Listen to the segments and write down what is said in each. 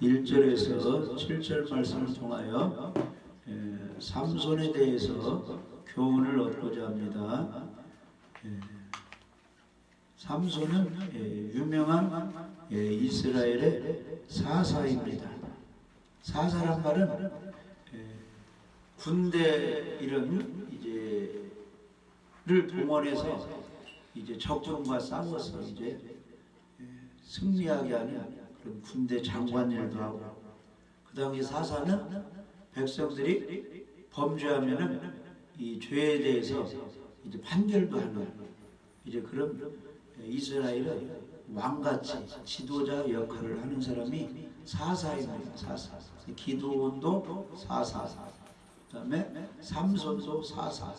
1절에서 7절 말씀을 통하여 삼손에 대해서 교훈을 얻고자 합니다. 삼손은 유명한 이스라엘의 사사입니다. 사사란 말은 군대 이런 를 동원해서 적군과 싸워서 승리하게 하는 그런 군대 장관 일도 하고, 그 다음에 사사는 백성들이 범죄하면은 이 죄에 대해서 판결도 하는 그런 이스라엘의 왕같이 지도자 역할을 하는 사람이 사사입니다. 사사. 기드온도 사사, 그 다음에 삼손도 사사,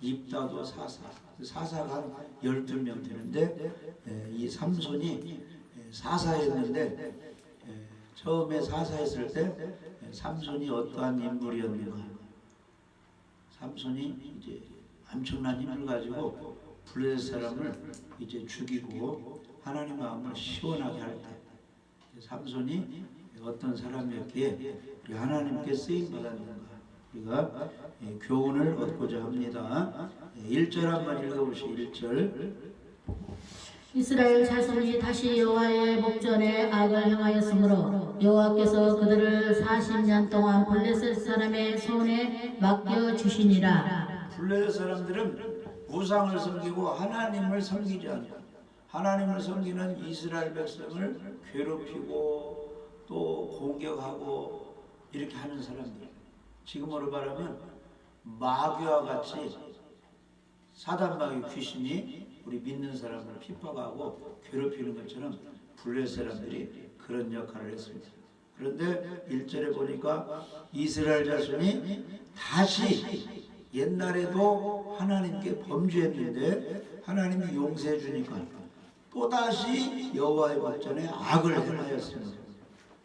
입다도 사사. 사사가 한 12명 되는데 이 삼손이 사사였는데 처음에 사사했을 때 삼손이 어떠한 인물이었는가? 삼손이 엄청난 힘을 가지고 블레셋 사람을 죽이고 하나님 마음을 시원하게 할 때 삼손이 어떤 사람이었기에 하나님께 쓰임 받았는가? 우리가 교훈을 얻고자 합니다. 1절 한번 읽어보시죠. 1절. 이스라엘 자손이 다시 여호와의 목전에 악을 행하였으므로 여호와께서 그들을 40년 동안 블레셋 사람의 손에 맡겨 주시니라. 블레셋 사람들은 우상을 섬기고 하나님을 섬기지 않고, 하나님을 섬기는 이스라엘 백성을 괴롭히고 또 공격하고 이렇게 하는 사람들, 지금으로 말하면 마귀와 같이 사단마귀 귀신이 우리 믿는 사람을 핍박하고 괴롭히는 것처럼 블레셋 사람들이 그런 역할을 했습니다. 그런데 1절에 보니까 이스라엘 자손이 다시, 옛날에도 하나님께 범죄했는데 하나님이 용서해 주니까 또다시 여호와의 목전에 악을 행하였습니다.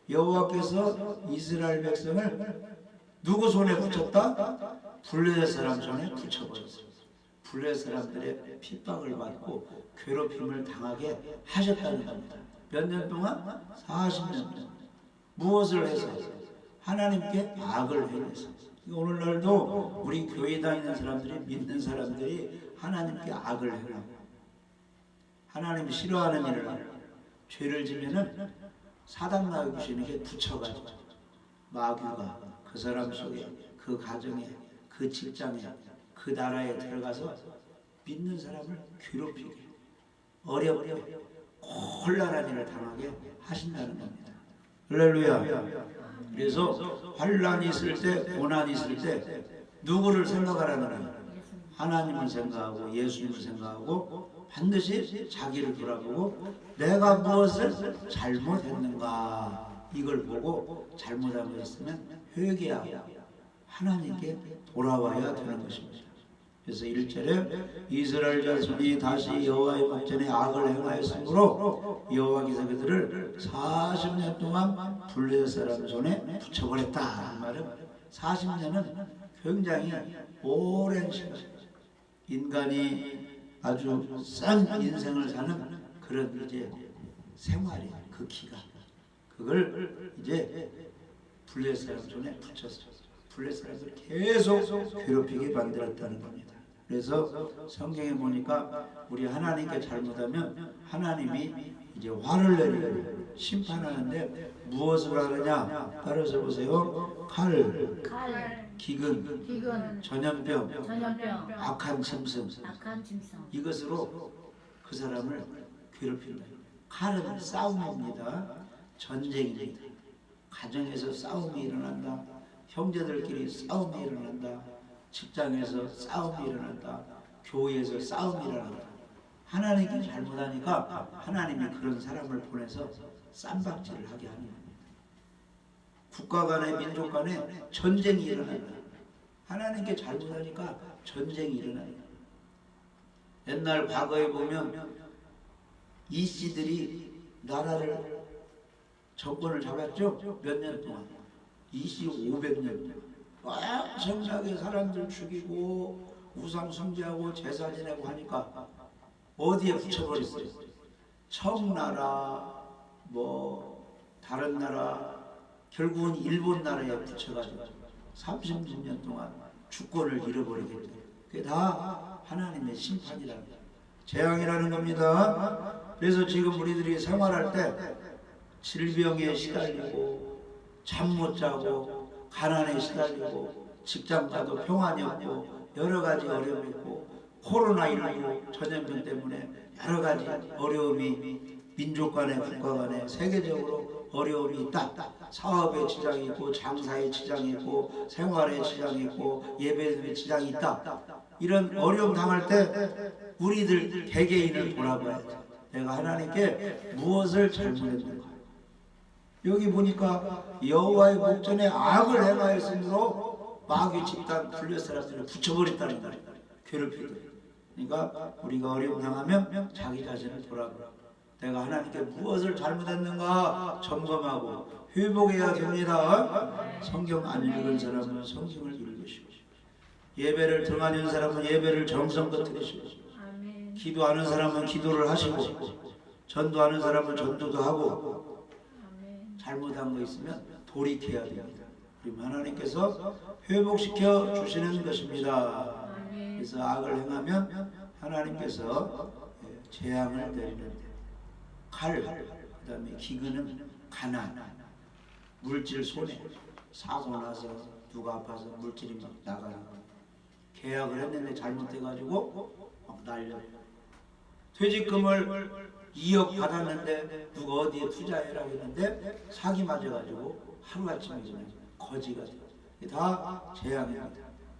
여호와께서 이스라엘 백성을 누구 손에 붙였다? 블레셋 사람 손에 붙여버렸습니다. 블레셋 사람들의 핍박을 받고 괴롭힘을 당하게 하셨다는 겁니다. 몇 년 동안? 40년 동안. 무엇을 해서? 하나님께 악을 행해서. 오늘날도 우리 교회 다니는 사람들이, 믿는 사람들이 하나님께 악을 행하고 하나님 싫어하는 일을 하고 죄를 지면은 사단 마귀 귀신에게 붙여가지고 마귀가 그 사람 속에, 그 가정에, 그 직장에, 그 나라에 들어가서 믿는 사람을 괴롭히게, 어렵게, 곤란한 일을 당하게 하신다는 겁니다. 할렐루야. 그래서 환난이 있을 때, 고난이 있을 때 누구를 생각하라는 거예요? 하나님을 생각하고 예수님을 생각하고 반드시 자기를 돌아보고 내가 무엇을 잘못했는가, 이걸 보고 잘못한 거 있으면 회개하고 하나님께 돌아와야 되는 것입니다. 그래서 1절에 이스라엘 자손이 다시 여호와의 목전에 악을 행하였으므로 여호와께서 그들을 40년 동안 블레셋 사람 손에 붙여버렸다. 이 말은 40년은 굉장히 오랜 시간, 인간이 아주 싼 인생을 사는 그런 생활이, 그 기간, 그걸 블레셋 사람 손에 붙였어요. 블레셋 사람들을 계속 괴롭히게 만들었다는 겁니다. 그래서 성경에 보니까 우리 하나님께 잘못하면 하나님이 화를 내리고 심판하는데 무엇을 하느냐? 따라서 보세요. 칼, 기근, 전염병, 악한 짐승, 이것으로 그 사람을 괴롭힌다. 칼은 싸움입니다. 전쟁입니다. 가정에서 싸움이 일어난다. 형제들끼리 싸움이 일어난다. 직장에서 싸움이 일어난다. 교회에서 싸움이 일어난다. 하나님께 잘못하니까 하나님이 그런 사람을 보내서 쌈박질을 하게 하는 겁니다. 국가 간에, 민족 간에 전쟁이 일어난다. 하나님께 잘못하니까 전쟁이 일어난다. 옛날 과거에 보면 이씨들이 나라를, 정권을 잡았죠? 몇 년 동안. 이씨 500년 엄청나게 사람들 죽이고 우상 숭배하고 제사 지내고 하니까 어디에 붙여버렸어요? 청나라, 다른 나라, 결국은 일본 나라에 붙여가지고 30년 동안 주권을 잃어버리겠죠. 그게 다 하나님의 심판이라는 거예요. 재앙이라는 겁니다. 그래서 지금 우리들이 생활할 때 질병에 시달리고 잠 못 자고 가난에 시달리고 직장 가도 평안이 없고 여러 가지 어려움이 있고 코로나19 전염병 때문에 여러 가지 어려움이 민족 간에 국가 간에 세계적으로 어려움이 있다. 사업에 지장이 있고 장사에 지장이 있고 생활에 지장이 있고 예배에 지장이 있다. 이런 어려움 당할 때 우리들 개개인을 돌아봐야 돼. 내가 하나님께 무엇을 잘못했는가. 여기 보니까 여호와의 목전에 악을 행하였으므로 마귀 집단 블레 사람들을 붙여버렸다는 거예요. 괴롭히고. 그러니까 우리가 어려움 당하면 자기 자신을 돌아보라. 내가 하나님께 무엇을 잘못했는가 점검하고 회복해야 됩니다. 성경 안 읽은 사람은 성경을 읽으시고, 예배를 등한한 사람은 예배를 정성껏 드리시고, 기도하는 사람은 기도를 하시고, 전도하는 사람은 전도도 하고, 잘못한 거 있으면 돌이켜야 됩니다. 그러면 하나님께서 회복시켜 주시는 것입니다. 그래서 악을 행하면 하나님께서 재앙을 내리는데, 칼, 그 다음에 기근은 가난, 물질 손해, 사고 나서 누가 아파서 물질이 막 나가는 거, 계약을 했는데 잘못돼가지고 막 날려, 퇴직금을 2억 받았는데 누가 어디에 투자해라고 했는데 사기 맞아가지고 하루아침에 그냥 거지가 돼요. 이게 다 재앙입니다.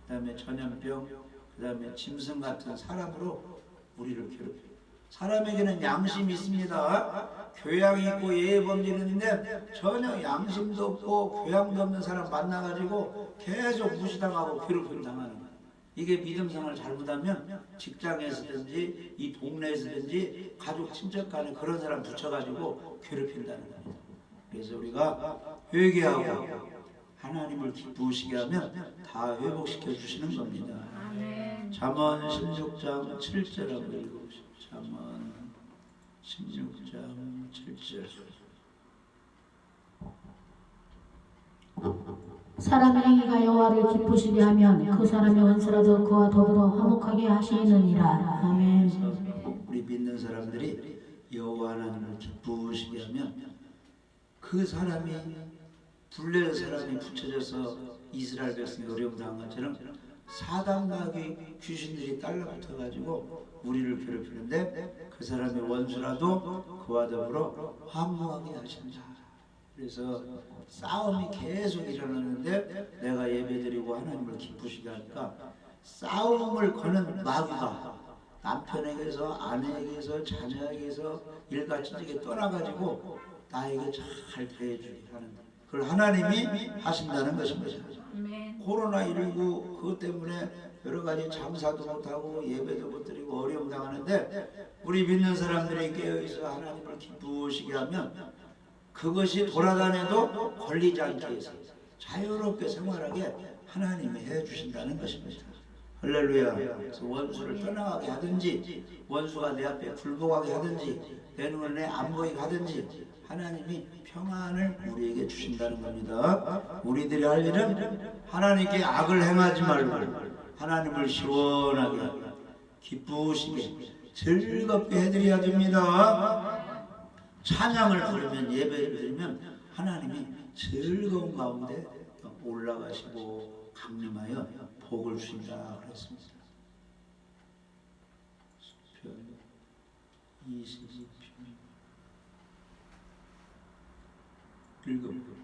그 다음에 전염병, 그 다음에 짐승 같은 사람으로 우리를 괴롭혀요. 사람에게는 양심이 있습니다. 교양이 있고 예의범죄는 있는데 전혀 양심도 없고 교양도 없는 사람 만나가지고 계속 무시당하고 괴롭힘 당하는 거예요. 이게 믿음생활을 잘못하면 직장에서든지 이 동네에서든지 가족 친척 간에 그런 사람 붙여가지고 괴롭힌다는 겁니다. 그래서 우리가 회개하고 하나님을 기쁘시게 하면 다 회복시켜 주시는 겁니다. 잠언 16장 7절하고 읽어보십시오. 잠언 16장 7절. 사람의 행위가 여호와를 기쁘시게 하면 그 사람의 원수라도 그와 더불어 화목하게 하시느니라. 아멘. 우리 믿는 사람들이 여호와 하나님을 기쁘시게 하면 그 사람이 블레 사람이 붙여져서 이스라엘 백성이 어려움 당한 것처럼 사단 마귀 귀신들이 달라붙어가지고 우리를 괴롭히는데 그 사람의 원수라도 그와 더불어 화목하게 하신다. 그래서 싸움이 계속 일어나는데 내가 예배드리고 하나님을 기쁘시게 하니까 싸움을 거는 마귀가 남편에게서 아내에게서 자녀에게서 일가친에게 떠나가지고 나에게 잘 대해주게 하는, 그걸 하나님이 하신다는 것입니다. 코로나19 그것 때문에 여러 가지 장사도 못하고 예배도 못 드리고 어려움 당하는데 우리 믿는 사람들이 깨어있어 하나님을 기쁘시게 하면 그것이 돌아다녀도 걸리지 않게 해서 자유롭게 생활하게 하나님이 해주신다는 것입니다. 할렐루야. 그래서 원수를 떠나가게 하든지 원수가 내 앞에 굴복하게 하든지 내 눈에 안 보이게 하든지 하나님이 평안을 우리에게 주신다는 겁니다. 우리들이 할 일은 하나님께 악을 행하지 말고 하나님을 시원하게 기쁘시게 즐겁게 해드려야 됩니다. 찬양을 부르면 예배를 드리면 하나님이 즐거운 가운데 올라가시고 강림하여 복을 주신다 그랬습니다. 시편 22편 읽어보세요.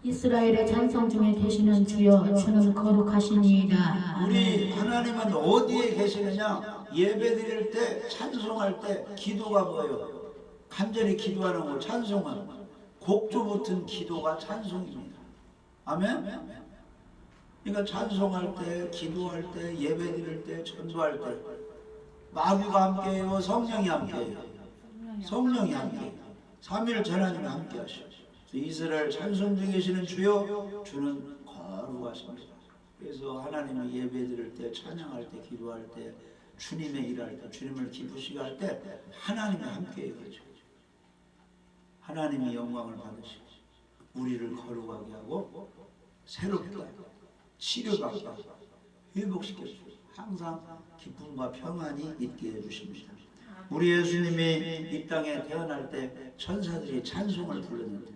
이스라엘의 찬송 중에 계시는 주여 주는 거룩하시니이다. 우리 하나님은 어디에 계시느냐? 예배드릴 때 찬송할 때 기도가 뭐예요? 간절히 기도하는 거 찬송은 곡조 붙은 기도가 찬송입니다. 아멘? 그러니까 찬송할 때, 기도할 때, 예배드릴 때, 전도할 때 마귀가 함께해요? 성령이 함께해요? 성령이 함께해요. 3일 하나님이 함께 하시죠. 이스라엘 찬송 중에 계시는 주여 주는 거룩하십니다. 그래서 하나님이 예배드릴 때, 찬양할 때, 기도할 때, 주님의 일할 때, 주님을 기쁘시게 할 때 하나님이 함께해요. 하나님이 영광을 받으시고 우리를 거룩하게 하고 새롭게 하고 치료받게 하고 회복시켜주고 항상 기쁨과 평안이 있게 해주십니다. 우리 예수님이 이 땅에 태어날 때 천사들이 찬송을 부르는데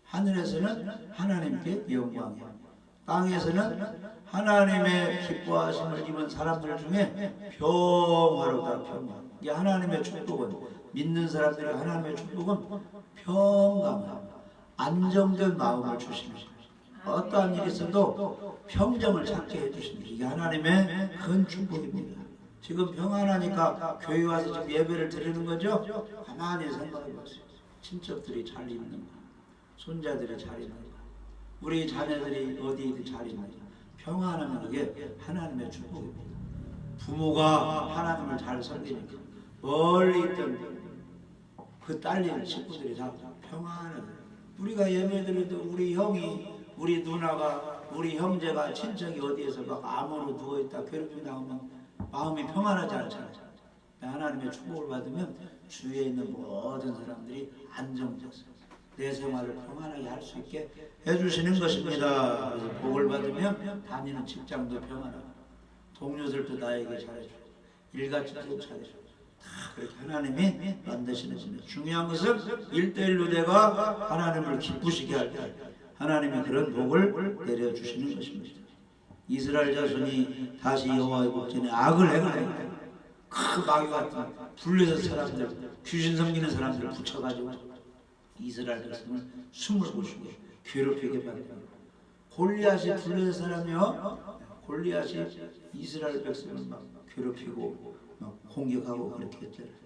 하늘에서는 하나님께 영광이요, 땅에서는 하나님의 기뻐하심을 입은 사람들 중에 평화로다 평화. 이게 하나님의 축복은, 믿는 사람들이 하나님의 축복은 평강, 안정된 마음을 주십니다. 어떠한 일이 있어도 평정을 찾게 해주십니다. 이게 하나님의 큰 축복입니다. 지금 평안하니까 교회 와서 지금 예배를 드리는 거죠? 가만히 생각해 보세요. 친척들이 잘 있는가, 손자들이 잘 있는가, 우리 자녀들이 어디 잘 있는가. 평안하면 그게 하나님의 축복입니다. 부모가 하나님을 잘 섬기니까 멀리 있던 그 딸린 친구들이 다 평안하게, 우리가 예배드려도 우리 형이, 우리 누나가, 우리 형제가, 친척이 어디에서 막 암으로 누워있다 괴롭힘 나오면 마음이 평안하지 않잖아요. 하나님의 축복을 받으면 주위에 있는 모든 사람들이 안정돼서 내 생활을 평안하게 할 수 있게 해주시는 것입니다. 그래서 복을 받으면 다니는 직장도 평안하고, 동료들도 나에게 잘해주고, 일가족도 잘해주고, 다 그렇게 하나님이 만드시는 겁니다. 중요한 것은 1:1로 내가 하나님을 기쁘시게 할 때 하나님이 그런 복을 내려주시는 것입니다. 이스라엘 자손이 다시 여호와의 복전에 악을 행하니까 그 마귀 같은 블레셋 사람들, 귀신 섬기는 사람들을 붙여가지고 이스라엘 백성을 숨을 고시고 괴롭히게 만듭니다. 골리앗이 블레셋 사람이요, 골리앗이 이스라엘 백성을 막 괴롭히고 막 공격하고 그렇게 했잖아요.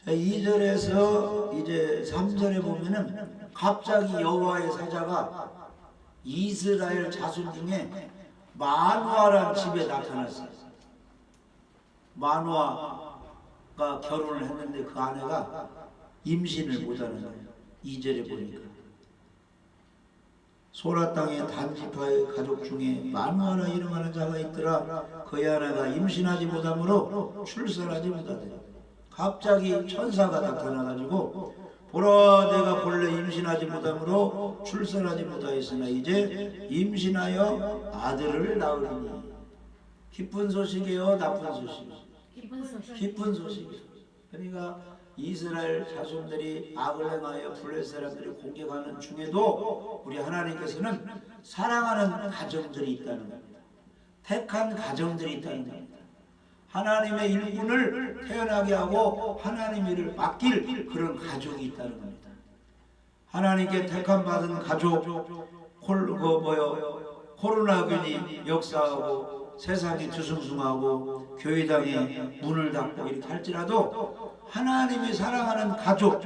2절에서 이제 3절에 보면은 갑자기 여호와의 사자가 이스라엘 자손 중에 마누아라는 집에 나타났어요. 마누아가 결혼을 했는데 그 아내가 임신을 못하는 거예요. 2절에 보니까 소라 땅의 단지파의 가족 중에 마누아라 이름하는 자가 있더라. 그의 아내가 임신하지 못하므로 출산하지 못하더라. 갑자기 천사가 나타나가지고 보라, 내가 본래 임신하지 못하므로 출산하지 못하였으나 이제 임신하여 아들을 낳으리니. 기쁜 소식이에요, 나쁜 소식이에요? 기쁜 소식이에요. 그러니까 이스라엘 자손들이 악을 행하여 블레셋 사람들이 공격하는 중에도 우리 하나님께서는 사랑하는 가정들이 있다는 겁니다. 택한 가정들이 있다는 겁니다. 하나님의 일꾼을 태어나게 하고 하나님의 일을 맡길 그런 가족이 있다는 겁니다. 하나님께 택함 받은 가족, 코로나균이 역사하고 세상이 뒤숭숭하고 교회당에 문을 닫고 이렇게 할지라도 하나님이 사랑하는 가족,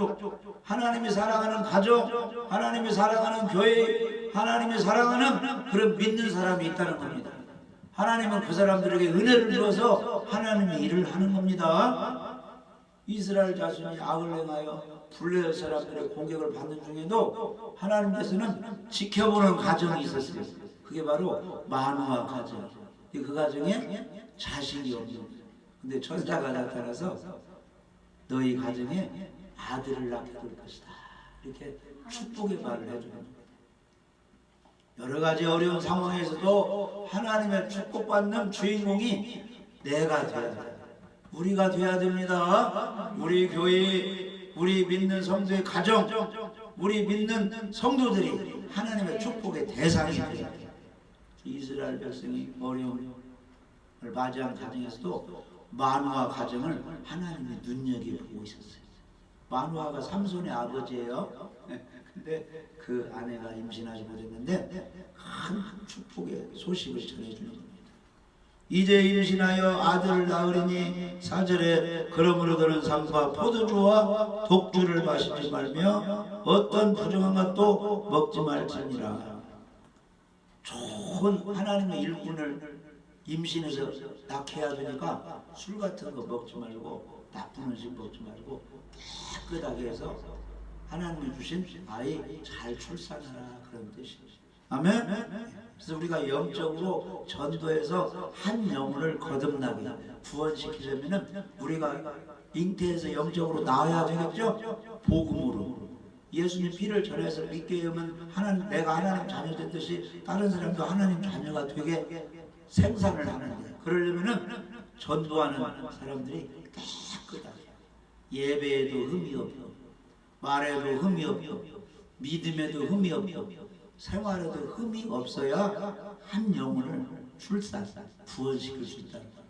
하나님이 사랑하는 가족, 하나님이 사랑하는 교회, 하나님이 사랑하는 그런 믿는 사람이 있다는 겁니다. 하나님은 그 사람들에게 은혜를 주어서 하나님의 일을 하는 겁니다. 이스라엘 자손이 악을 행하여 블레셋 사람들의 공격을 받는 중에도 하나님께서는 지켜보는 가정이 있었어요. 그게 바로 마누아 가정. 그 가정에 자식이 없는 거예요. 근데 천사가 나타나서 너희 가정에 아들을 낳게 될 것이다, 이렇게 축복의 말을 해주는 거예요. 여러 가지 어려운 상황에서도 하나님의 축복받는 주인공이 내가 돼야 돼요. 우리가 돼야 됩니다. 우리 교회, 우리 믿는 성도의 가정, 우리 믿는 성도들이 하나님의 축복의 대상이 돼야 돼요. 이스라엘 백성이 어려움을 맞이한 가정에서도 마누아 가정을 하나님이 눈여겨보고 있었어요. 마누아가 삼손의 아버지예요. 근데 그 아내가 임신하지 못했는데 큰 축복의 소식을 전해주는 겁니다. 이제 임신하여 아들을 낳으리니 4절에 그러므로 너는 상과 포도주와 독주를 마시지 말며 어떤 부정한 것도 먹지 말지니라. 좋은 하나님의 일꾼을 임신해서 낳게 해야 되니까 술 같은 거 먹지 말고 나쁜 음식 먹지 말고 깨끗하게 해서 하나님이 주신 아이 잘 출산하라, 그런 뜻이에요. 아멘? 그래서 우리가 영적으로 전도해서 한 영혼을 거듭나게 구원시키려면 우리가 잉태해서 영적으로 나와야 되겠죠? 복음으로. 예수님 피를 전해서 믿게 하면 하나님, 내가 하나님 자녀 됐듯이 다른 사람도 하나님 자녀가 되게 생산을 하는데, 그러려면은 전도하는 사람들이 깨끗하게, 예배에도 흠이 없고, 말에도 흠이 없고, 믿음에도 흠이 없고, 생활에도 흠이 없어야 한 영혼을 구원시킬 수 있다는 거예요.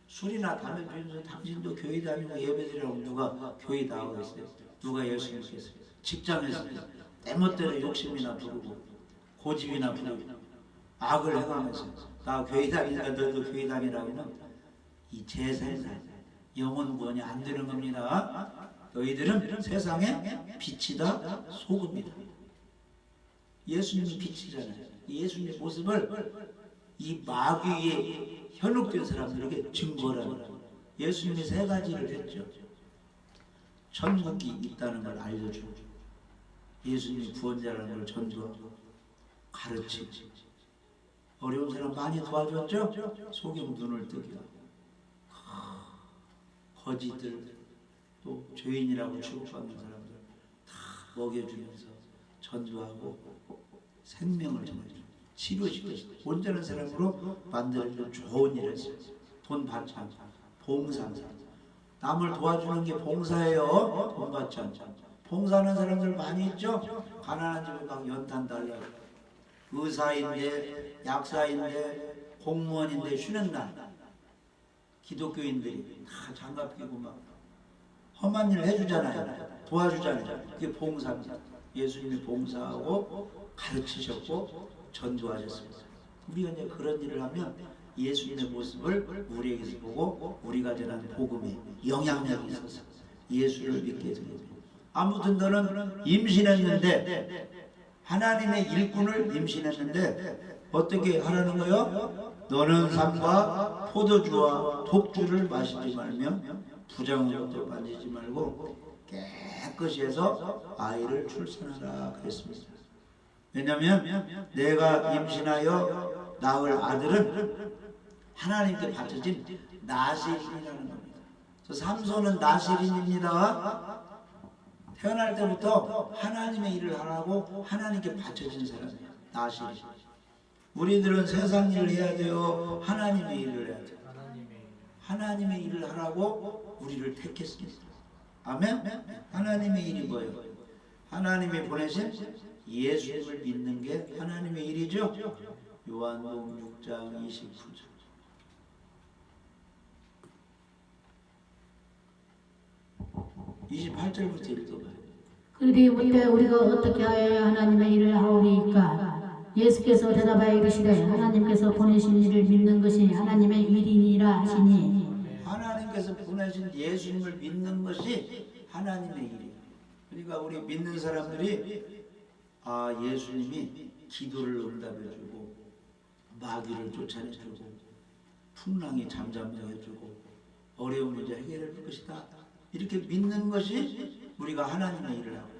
술이나 담배 피우면서 당신도 교회 다니고 예배드리라고 누가 교회 나오겠어요? 누가 열심히 했겠어요? 직장에서 때멋대로 욕심이나 부르고 고집이나 부르고 악을 행하면서 나 교회 다니니까 너도 교회 다니라고는 이 재생산, 영혼 구원이 안 되는 겁니다. 너희들은 세상의 빛이다, 소금이다. 예수님이 빛이잖아요. 예수님의 모습을 이 마귀에 현혹된 사람들에게 증거라는 거예요. 예수님이 세 가지를 했죠. 천국이 있다는 걸 알려주고, 예수님이 구원자라는 걸 전도하고, 가르치고, 어려운 사람 많이 도와줬죠? 속임 눈을 뜨게 하고, 거지들, 또 죄인이라고 취급받는 사람들 다 먹여주면서 전도하고 생명을 전해주고 치료시켜서 온전한 사람으로 만들어주는 좋은 일을 했어요. 돈 받지 않고 봉사, 남을 도와주는 게 봉사예요. 돈 받지 않고. 봉사하는 사람들 많이 있죠? 가난한 집에 막 연탄 달라고, 의사인데 약사인데 공무원인데 쉬는 날 기독교인들이 다 장갑 끼고 막 험한 일을 해주잖아요. 도와주잖아요. 그게 봉사입니다. 예수님이 봉사하고 가르치셨고 전도하셨습니다. 우리가 이제 그런 일을 하면 예수님의 모습을 우리에게서 보고 우리가 전하는 복음에 영향력이 있어서 예수를 믿게 됩니다. 아무튼 너는 임신했는데, 하나님의 일꾼을 임신했는데 어떻게 하라는 거요? 너는 삼과 포도주와 독주를 마시지 말며 부정한 것도 만지지 말고 깨끗이 해서 아이를 출산하라 그랬습니다. 왜냐하면 내가 임신하여 낳을 아들은 하나님께 바쳐진 나실인이라는 겁니다. 삼손은 나실인입니다. 태어날 때부터 하나님의 일을 하라고 하나님께 바쳐진 사람이에요. 나실인. 우리들은 세상 일을 해야 돼요? 하나님의 일을 해야 돼요? 하나님의 일을 하라고 우리를 택했습니다. 아멘? 하나님의 일이 뭐예요? 하나님이 보내신 예수님을 믿는 게 하나님의 일이죠. 요한복음 6장 29절. (28절부터) 읽어봐요. 그들이 묻되 우리가 어떻게 하여야 하나님의 일을 하오리이까? 예수께서 대답하여 이르시되 하나님께서 보내신 이를 믿는 것이 하나님의 일이니라 하시니. 하나님께서 보내신 예수님을 믿는 것이 하나님의 일이에요. 그러니까 우리 믿는 사람들이 예수님이 기도를 응답해주고 마귀를 쫓아내주고 풍랑이 잠잠하게 해주고 어려운 문제 해결해 줄 것이다, 이렇게 믿는 것이 우리가 하나님의 일을 하고,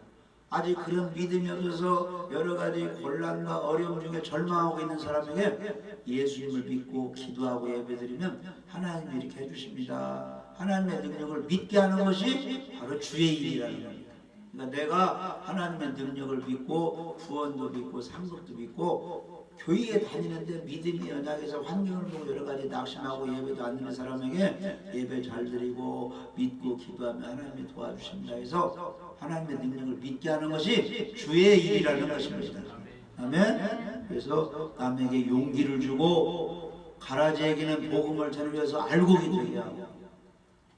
아직 그런 믿음이 없어서 여러 가지 곤란과 어려움 중에 절망하고 있는 사람에게 예수님을 믿고 기도하고 예배드리면 하나님이 이렇게 해주십니다. 하나님의 능력을 믿게 하는 것이 바로 주의 일이라는 겁니다. 그러니까 내가 하나님의 능력을 믿고 구원도 믿고 상급도 믿고 교회에 다니는데 믿음이 연약해서 환경을 보고 여러 가지 낙심하고 예배도 안 드리는 사람에게 예배 잘 드리고 믿고 기도하면 하나님이 도와주십니다. 해서 하나님의 능력을 믿게 하는 것이 주의 일이라는 것입니다. 아멘. 그래서 남에게 용기를 주고 가라지에게는 복음을 전해서 알고 기도해야 하고,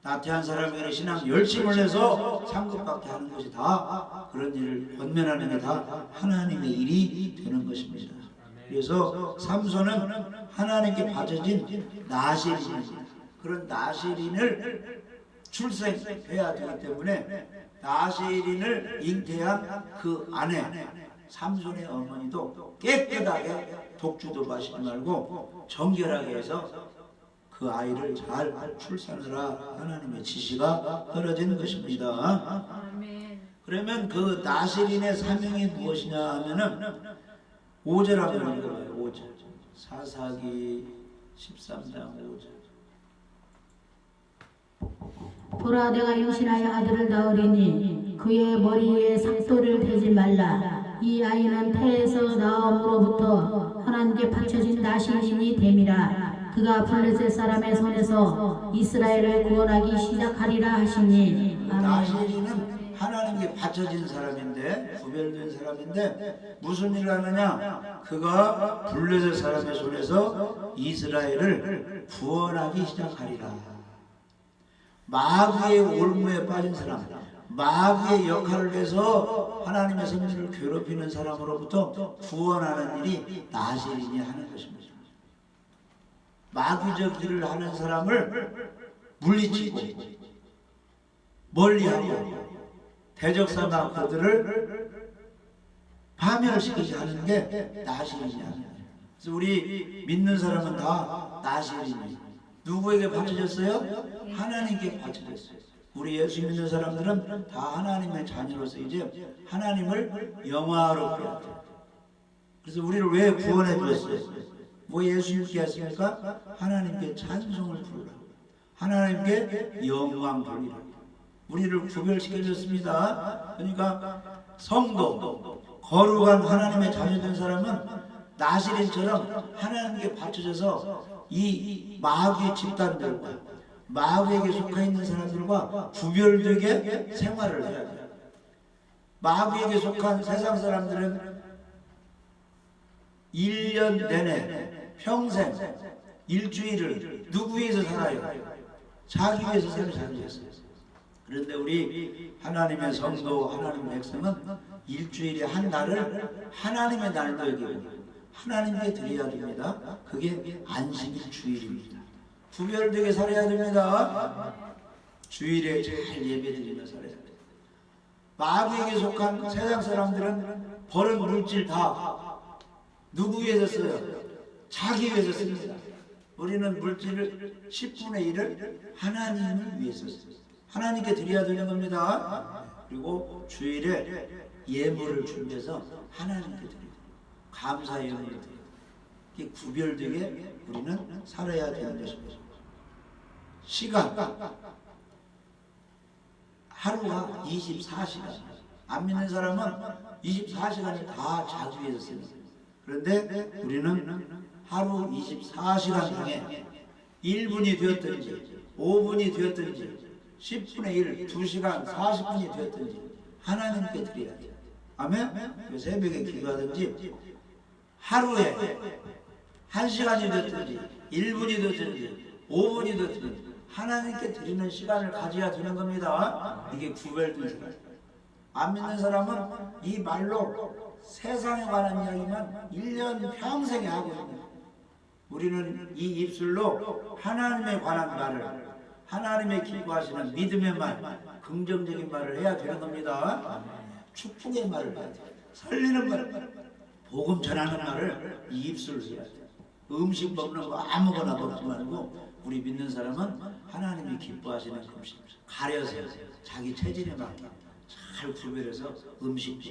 나태한 사람에게는 신앙 열심을 내서 상급받게 하는 것이 다, 그런 일을 권면하는 게 다 하나님의 일이 되는 것입니다. 그래서 삼손은 하나님께 바쳐진 나실인입니다. 그런 나실인을 출생해야 되기 때문에 나실인을 잉태한 그 아내 삼손의 어머니도 깨끗하게 독주도 마시지 말고 정결하게 해서 그 아이를 잘 출산하라 하나님의 지시가 떨어진 것입니다. 그러면 그 나실인의 사명이 무엇이냐 하면은 5절 한번 읽어봐요. 5절. 사사기 13장 5절. 보라, 내가 임신하여 아들을 낳으리니 그의 머리 위에 상도를 말라. 이 아이는 태에서 나옴으로부터 하나님께 바쳐진 나시린이 됨이라. 그가 블레셋 사람의 손에서 이스라엘을 구원하기 시작하리라 하시니. 아멘. 나시린은 하나님께 바쳐진 사람인데, 구별된 사람인데 무슨 일을 하느냐? 그가 블레셋 사람의 손에서 이스라엘을 구원하기 시작하리라. 마귀의 올무에 빠진 사람, 마귀의 역할을 해서 하나님의 성민을 괴롭히는 사람으로부터 구원하는 일이 나시린이 하는 것입니다. 마귀적 일을 하는 사람을 물리치고 멀리하고 대적사나 그들을 파멸시키지 하는 게 나시린이 하는 거예요. 그래서 우리 믿는 사람은 다 나시린이 누구에게 바쳐졌어요? 하나님께 바쳐졌어요. 우리 예수 믿는 사람들은 다 하나님의 자녀로서 이제 하나님을 영화롭게 해야 돼요. 그래서 우리를 왜 구원해 주었어요? 뭐 예수 믿게 했습니까? 하나님께 찬송을 부르라고, 하나님께 영광 돌리라고 우리를 구별시켜 줬습니다. 그러니까 성도, 거룩한 하나님의 자녀된 사람은 나시린처럼 하나님께 바쳐져서 이 마귀의 집단들과 마귀에게 속해 있는 사람들과 구별되게 생활을 해야 돼요. 마귀에게 속한 세상 사람들은 1년 내내 평생 일주일을 누구 위해서 살아요? 자기 위해서 살아요. 자기 위해서. 그런데 우리 하나님의 성도, 하나님의 백성은 일주일에 한 날을 하나님의 날로 여기고 하나님께 드려야 됩니다. 그게 안식일 주일입니다. 구별되게 살아야 됩니다. 주일에 잘 예배드리며 살아야 됩니다. 마귀에게 속한 세상 사람들은 버는 물질 다 누구 위해서 써요? 자기 위해서 씁니다. 우리는 물질을 10분의 1을 하나님을 위해서 써요. 하나님께 드려야 되는 겁니다. 그리고 주일에 예물을 준비해서 하나님께 드려요. 감사의 예물을 드려요. 이게 구별되게 우리는 살아야 되는 것입니다. 시간, 하루가 24시간. 안 믿는 사람은 24시간을 다 자기 위해서 씁니다. 그런데 우리는 하루 24시간 중에 1분이 되었든지 5분이 되었든지 10분의 1, 2시간, 40분이 되었든지 하나님께 드려야 돼요. 아멘? 새벽에 기도하든지 하루에 1시간이 되었든지 1분이 되었든지 5분이 되었든지 하나님께 드리는 시간을 가져야 되는 겁니다. 이게 구별된 시간. 안 믿는 사람은 이 말로 세상에 관한 이야기만 1년 평생에 하고 있는. 우리는 이 입술로 하나님에 관한 말을, 하나님의 기뻐하시는 믿음의 말, 긍정적인 말을 해야 되는 겁니다. 축복의 말을 해야 돼요. 살리는 말, 복음 전하는 말을 이 입술로 해야 돼요. 음식 먹는 거 아무거나 먹지 말고 우리 믿는 사람은 하나님이 기뻐하시는 음식 가려서 자기 체질에 맞게 잘 구별해서 음식.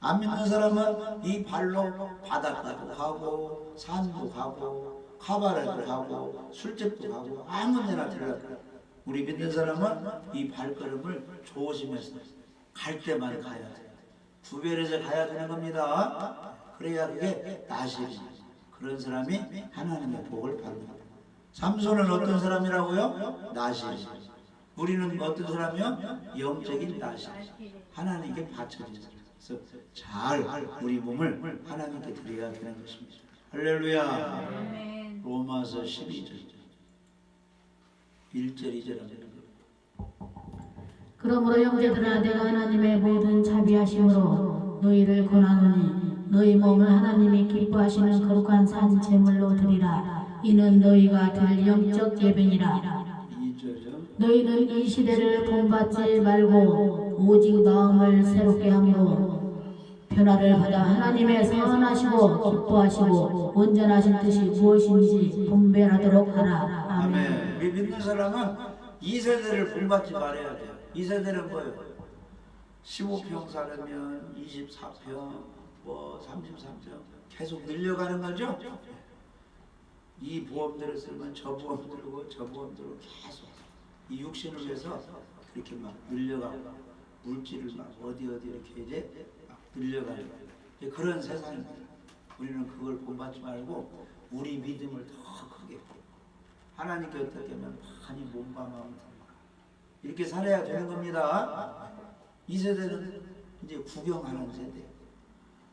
안 믿는 사람은 이 발로 바닷가도 가고 산도 가고 카바레도 가고 술집도 가고 아무 데나 들어가고. 우리 믿는 사람은 이 발걸음을 조심해서 갈 때만 가야 돼요. 구별해서 가야 되는 겁니다. 그래야 그게 나시린. 그런 사람이 하나님의 복을 받는 겁니다. 삼손은 어떤 사람이라고요? 나시린. 우리는 어떤 사람이요? 영적인 나시린. 하나님께 바쳐진 사람. 그래서 잘 우리 몸을 하나님께 드려야 되는 것입니다. 할렐루야. 로마서 12절 1절 2절입니다. 그러므로 형제들아 내가 하나님의 모든 자비하심으로 너희를 권하노니 너희 몸을 하나님이 기뻐하시는 거룩한 산 제물로 드리라. 이는 너희가 될 영적 예배니라. 2절이요. 너희는 이 시대를 본받지 말고 오직 마음을 새롭게 함으로 변화를 받아 하나님의 선하시고 기뻐하시고 온전하신 뜻이 무엇인지 분별하도록 하라. 아멘. 우리 믿는 사람은 이 세대를 본받지 말아야 돼요. 이 세대는 뭐예요? 15평 살면 24평, 뭐 33평 계속 늘려가는 거죠. 이 보험들을 쓰면 저 보험 들고 저 보험 들고 계속 이 육신을 위해서 그렇게 막 늘려가고 물질을 막 어디 이렇게 이제 막 늘려가는 그런 세상입니다. 우리는 그걸 본받지 말고 우리 믿음을 더 크게 하나님께 어떻게 하면 많이 몸담아면 이렇게 살아야 되는 겁니다. 이 세대는 이제 구경하는 세대.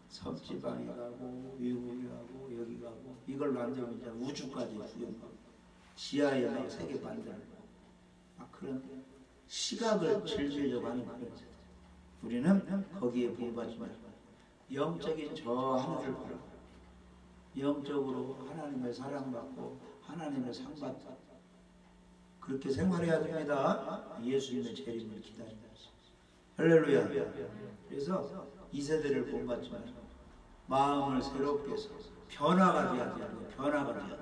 섬지방에 가고 외국에 가고 여기 가고 이걸 만들면 이제 우주까지 구경하고 지하에 막 세계 만들고 막 그런 시각을 즐기려고 하는 그런 세대. 우리는 거기에 본받지 말고 영적인 저 하늘을 바라고 영적으로 하나님의 사랑받고 하나님의 상받고 그렇게 생활해야 됩니다. 예수님의 재림을 기다리면서. 할렐루야. 그래서 이 세대를 본받지 말고 마음을 새롭게 해서 변화가 되어야 돼요. 변화가 되어야 돼요.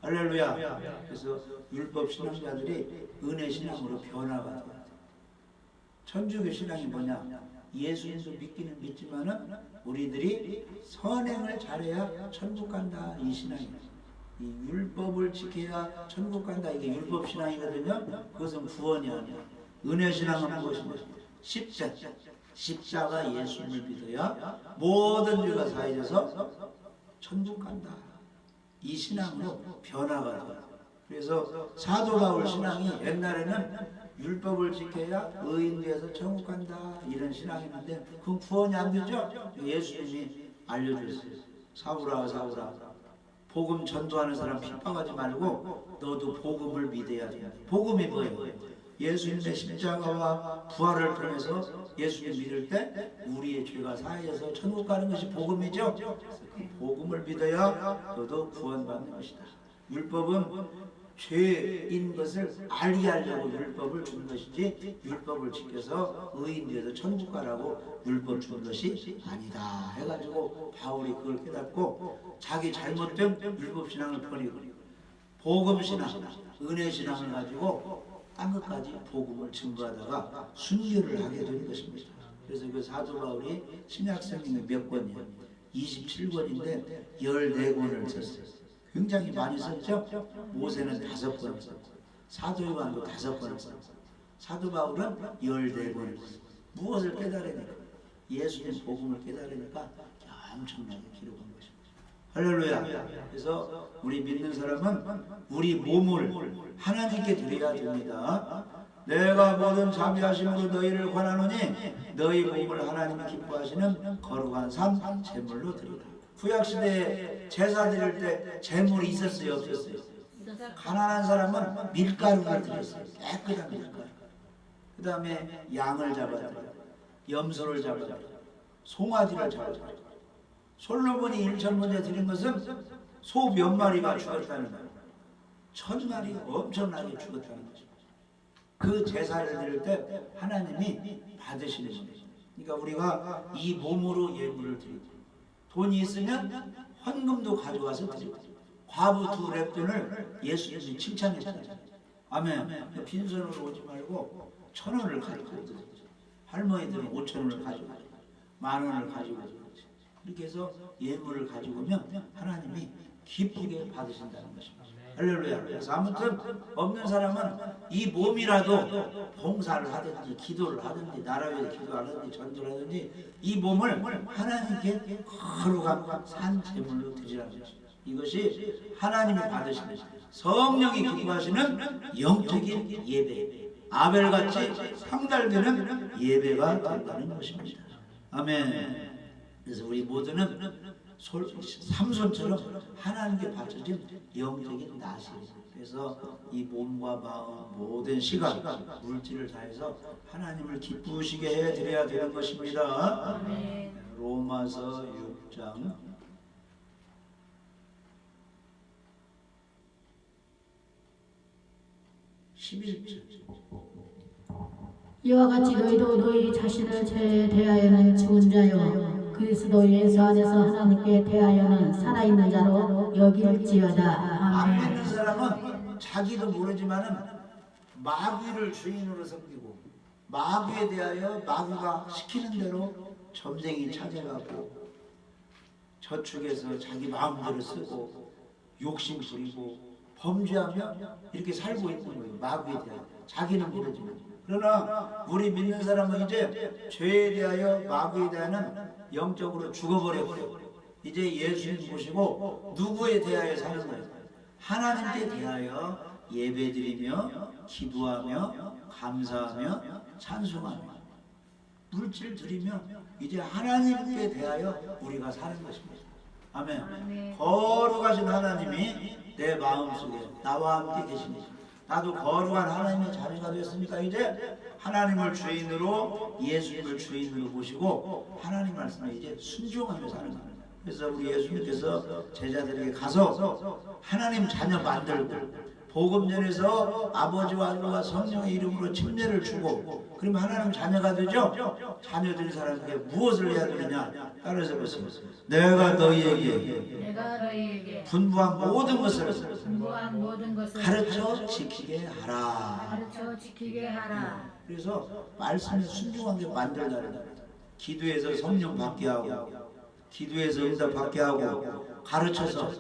할렐루야. 그래서 율법 신앙자들이 은혜 신앙으로 변화가 돼야 돼요. 천주교 신앙이 뭐냐? 예수님도 믿기는 믿지만은 우리들이 선행을 잘해야 천국 간다 이 신앙이에요. 이 율법을 지켜야 천국 간다 이게 율법 신앙이거든요. 그것은 구원이 아니야. 은혜 신앙은 무엇이냐? 십자가 예수님을 믿어야 모든 죄가 사해져서 천국 간다. 이 신앙으로 변화가 돼요. 그래서 사도 바울 신앙이 옛날에는 율법을 지켜야 의인 되어서 천국 간다 이런 신앙이었는데 그건 구원이 안 되죠. 예수님이 알려줬어요. 사울아 사울아 복음 전도하는 사람 핍박하지 말고 너도 복음을 믿어야 돼. 복음이 뭐예요? 예수님의 십자가와 부활을 통해서 예수님 믿을 때 우리의 죄가 사해져서 천국 가는 것이 복음이죠. 그 복음을 믿어야 너도 구원받는 것이다. 율법은 죄인 것을 알게 하려고 율법을 준 것이지 율법을 지켜서 의인 되어서 천국 가라고 율법 준 것이 아니다 해가지고 바울이 그걸 깨닫고 자기 잘못된 율법 신앙을 버리고 복음 신앙, 은혜 신앙을 가지고 딴 것까지 복음을 증거하다가 순교를 하게 된 것입니다. 그래서 그 사도 바울이 신약 성경이 몇 권이에요? 27권인데 14권을 썼어요. 굉장히 많이 썼죠. 모세는 5권 썼고 사도 요한도 5권 썼고 사도 바울은 14권을 썼어요. 무엇을 깨달으니까 예수님 복음을 깨달으니까 엄청나게 기록한 것입니다. 할렐루야. 그래서 우리 믿는 사람은 우리 몸을 하나님께 드려야 됩니다. 내가 모든 자비하심으로 너희를 권하노니 너희 몸을 하나님이 기뻐하시는 거룩한 산 제물로 드리라. 구약시대에 제사 드릴 때 제물이 있었어요? 없었어요? 가난한 사람은 밀가루를 드렸어요. 깨끗한 밀가루. 그 다음에 양을 잡아드려요. 염소를 잡아드려요. 송아지를 잡아드려요. 솔로몬이 1천문제 드린 것은 소 몇 마리가 죽었다는 거예요. 1000마리가 엄청나게 죽었다는 거죠. 그 제사를 드릴 때 하나님이 받으시는 겁니다. 그러니까 우리가 이 몸으로 예물을 드리고 돈이 있으면 헌금도 가져와서 드리고 과부 2렙돈을 예수님이 칭찬했잖아요. 아멘. 빈손으로 오지 말고 1000원을 가지고 드리죠. 할머니들은 5000원을 가지고 10,000원을 가지고 드리죠. 이렇게 해서 예물을 가지고 오면 하나님이 기쁘게 받으신다는 것입니다. 할렐루야. 그래서 아무튼 없는 사람은 이 몸이라도 봉사를 하든지 기도를 하든지 나라 위해 기도하든지 전도를 하든지 이 몸을 하나님께 거룩한 산 제물로 드리라는 것입니다. 이것이 하나님이 받으시는 성령이 기뻐하시는 영적인 예배, 아벨같이 상달되는 예배가 된다는 것입니다. 아멘. 그래서 우리 모두는 삼손처럼 하나님께 바쳐진 영적인 나시입니다. 그래서 이 몸과 마음 모든 시간 물질을 다해서 하나님을 기쁘시게 해드려야 되는 것입니다. 로마서 6장 11절 이와 같이 너희도 너희 자신을 죄에 대하여는 죽은 자요 그리스도 예수 안에서 하나님께 대하여는 살아있는 자로 여길지어다. 안 아멘. 믿는 사람은 자기도 모르지만은 마귀를 주인으로 섬기고 마귀에 대하여 마귀가 시키는 대로 점쟁이 찾아가고 저축해서 자기 마음대로 쓰고 욕심 부리고 범죄하며 이렇게 살고 있는 거예요. 마귀에 대하여 자기는 모르지만 그러나 우리 믿는 사람은 이제 죄에 대하여 마귀에 대하여는 영적으로 죽어버렸고 이제 예수님 모시고 누구에 대하여 사는 거예요? 하나님께 대하여 예배드리며 기도하며 감사하며 찬송하며 물질 드리며 이제 하나님께 대하여 우리가 사는 것입니다. 아멘. 거룩하신 하나님이 내 마음속에 나와 함께 계십니다. 나도 거룩한 하나님의 자녀가 되었으니까 이제 하나님을 주인으로 예수님을 주인으로 모시고 하나님 말씀에 이제 순종하며 사는 겁니다. 그래서 우리 예수님께서 제자들에게 가서 하나님 자녀 만들고 복음 전에서 아버지와 아들과 성령의 이름으로 침례를 주고 그러면 하나님 자녀가 되죠. 자녀 된 사람에게 무엇을 해야 되느냐? 따라서 보세요. 내가 너희에게 분부한 모든 것을 가르쳐 지키게 하라. 그래서 말씀에 순종하게 만들다는 겁니다. 기도에서 성령 받게 하고 기도에서 응답 받게 하고 가르쳐서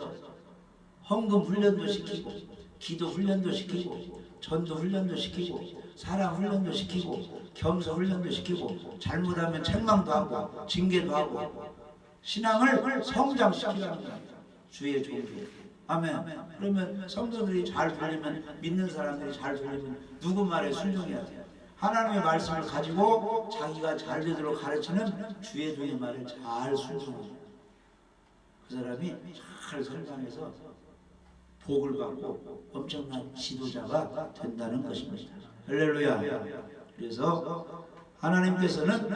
헌금 훈련도 시키고 기도 훈련도 시키고 전도 훈련도 시키고 사랑 훈련도 시키고 겸손 훈련도 시키고 잘못하면 책망도 하고 징계도 하고 신앙을 성장시키라는 겁니다. 주의 종교. 아멘. 그러면 성도들이 잘 들리면 믿는 사람들이 잘 들리면 누구 말에 순종해야 돼요. 하나님의 말씀을 가지고 자기가 잘 되도록 가르치는 주의 종의 말에 잘 순종합니다. 그 사람이 잘 성장해서 복을 받고 엄청난 지도자가 된다는 것입니다. 할렐루야. 그래서 하나님께서는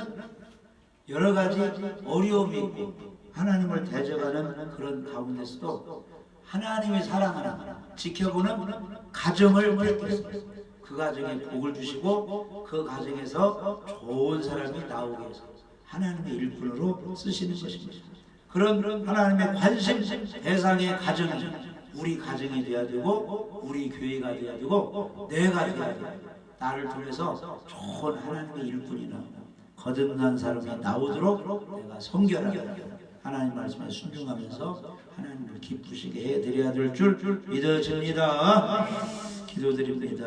여러 가지 어려움이 있고 하나님을 대적하는 그런 가운데서도 하나님의 사랑하는 지켜보는 가정을 택했어요. 그 가정에 복을 주시고 그 가정에서 좋은 사람이 나오게 해서 하나님의 일꾼으로 쓰시는 것입니다. 그런 하나님의 관심 대상의 가정이 우리 가정이 되어야 되고 우리 교회가 되어야 되고 내가 되어야 되고 나를 통해서 좋은 하나님의 일꾼이나 거듭난 사람이 나오도록 내가 섬겨라. 하나님 말씀에 순종하면서 하나님을 기쁘시게 해드려야 될 줄 믿어집니다. 기도드립니다.